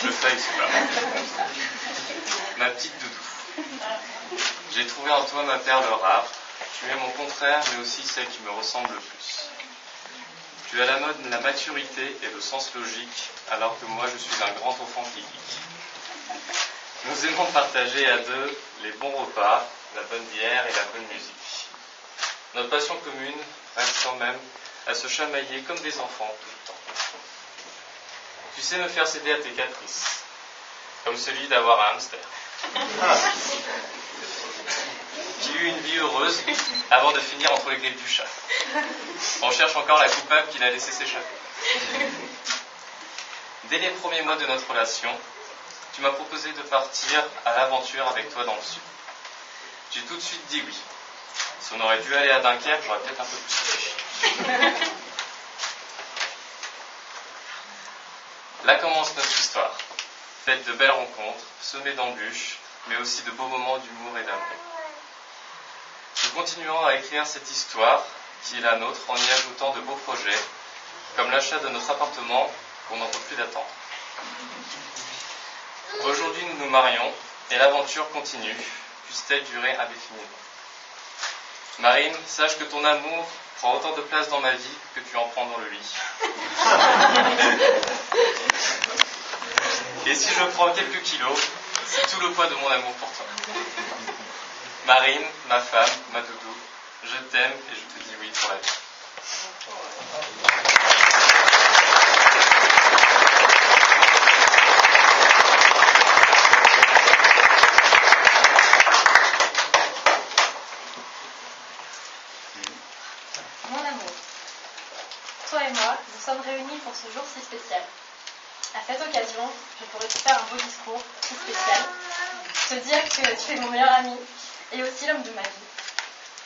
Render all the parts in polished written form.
Je le fais exprès. Ma petite doudou. J'ai trouvé en toi ma perle rare. Tu es mon contraire, mais aussi celle qui me ressemble le plus. Tu as la mode, la maturité et le sens logique, alors que moi je suis un grand enfant qui geek. Nous aimons partager à deux les bons repas, la bonne bière et la bonne musique. Notre passion commune reste quand même à se chamailler comme des enfants tout le temps. Tu sais me faire céder à tes caprices, comme celui d'avoir un hamster, qui eut une vie heureuse avant de finir entre les griffes du chat. On cherche encore la coupable qui l'a laissé s'échapper. Dès les premiers mois de notre relation, tu m'as proposé de partir à l'aventure avec toi dans le sud. J'ai tout de suite dit oui. Si on aurait dû aller à Dunkerque, j'aurais peut-être un peu plus réfléchi. Là commence notre histoire, faite de belles rencontres, semée d'embûches, mais aussi de beaux moments d'humour et d'amour. Nous continuerons à écrire cette histoire, qui est la nôtre, en y ajoutant de beaux projets, comme l'achat de notre appartement, qu'on n'en peut plus d'attendre. Aujourd'hui, nous nous marions, et l'aventure continue, puisse-t-elle durer indéfiniment. Marine, sache que ton amour prend autant de place dans ma vie que tu en prends dans le lit. Et si je prends quelques kilos, c'est tout le poids de mon amour pour toi. Marine, ma femme, ma doudou, je t'aime et je te dis oui pour la vie. Mon amour, toi et moi, nous sommes réunis pour ce jour si spécial. À cette occasion, je pourrais te faire un beau discours si spécial, te dire que tu es mon meilleur ami et aussi l'homme de ma vie,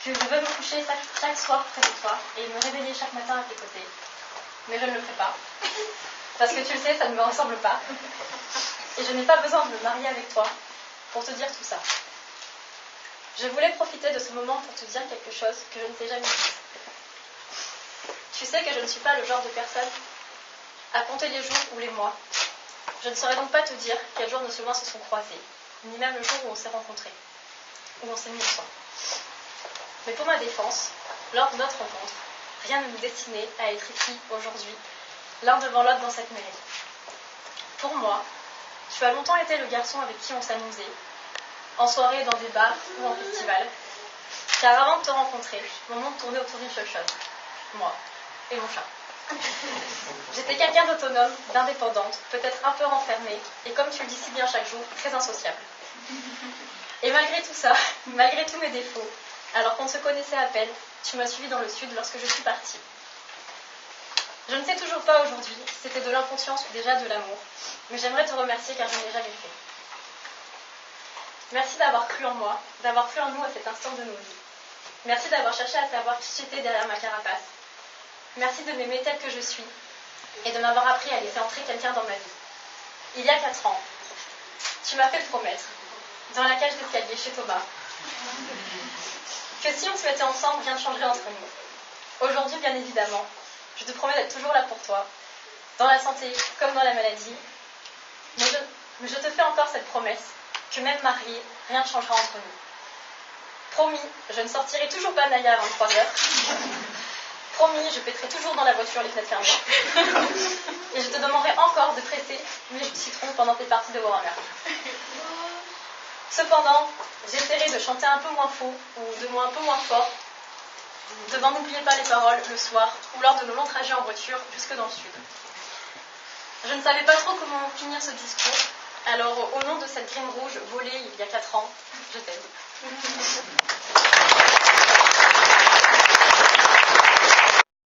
que je veux me coucher chaque soir près de toi et me réveiller chaque matin à tes côtés. Mais je ne le fais pas, parce que tu le sais, ça ne me ressemble pas. Et je n'ai pas besoin de me marier avec toi pour te dire tout ça. Je voulais profiter de ce moment pour te dire quelque chose que je ne t'ai jamais dit. Tu sais que je ne suis pas le genre de personne à compter les jours ou les mois. Je ne saurais donc pas te dire quel jour nos chemins se sont croisés, ni même le jour où on s'est rencontrés, où on s'est mis ensemble. Mais pour ma défense, lors de notre rencontre, rien ne nous destinait à être ici aujourd'hui, l'un devant l'autre dans cette mairie. Pour moi, tu as longtemps été le garçon avec qui on s'amusait, en soirée, dans des bars ou en festival, car avant de te rencontrer, mon monde tournait autour d'une seule chose, moi et mon chat. J'étais quelqu'un d'autonome, d'indépendante, peut-être un peu renfermée, et comme tu le dis si bien chaque jour, très insociable. Et malgré tout ça, malgré tous mes défauts, alors qu'on se connaissait à peine, tu m'as suivi dans le sud lorsque je suis partie. Je ne sais toujours pas aujourd'hui si c'était de l'inconscience ou déjà de l'amour, mais j'aimerais te remercier car je ne l'ai jamais fait. Merci d'avoir cru en moi, d'avoir cru en nous à cet instant de nos vies. Merci d'avoir cherché à savoir qui j'étais derrière ma carapace. Merci de m'aimer telle que je suis et de m'avoir appris à laisser entrer quelqu'un dans ma vie. Il y a 4 ans, tu m'as fait promettre, dans la cage d'escalier chez Thomas, que si on se mettait ensemble, rien ne changerait entre nous. Aujourd'hui, bien évidemment, je te promets d'être toujours là pour toi, dans la santé comme dans la maladie, mais je te fais encore cette promesse que même mariée, rien ne changera entre nous. Promis, je ne sortirai toujours pas Naya à 23h. Promis, je pèterai toujours dans la voiture les fenêtres fermées. Et je te demanderai encore de presser mes jus de citron pendant tes parties de Warhammer. Cependant, j'essaierai de chanter un peu moins faux ou de moins un peu moins fort devant N'oubliez pas les paroles le soir ou lors de nos longs trajets en voiture jusque dans le sud. Je ne savais pas trop comment finir ce discours, alors au nom de cette grime rouge volée il y a 4 ans, je t'aime.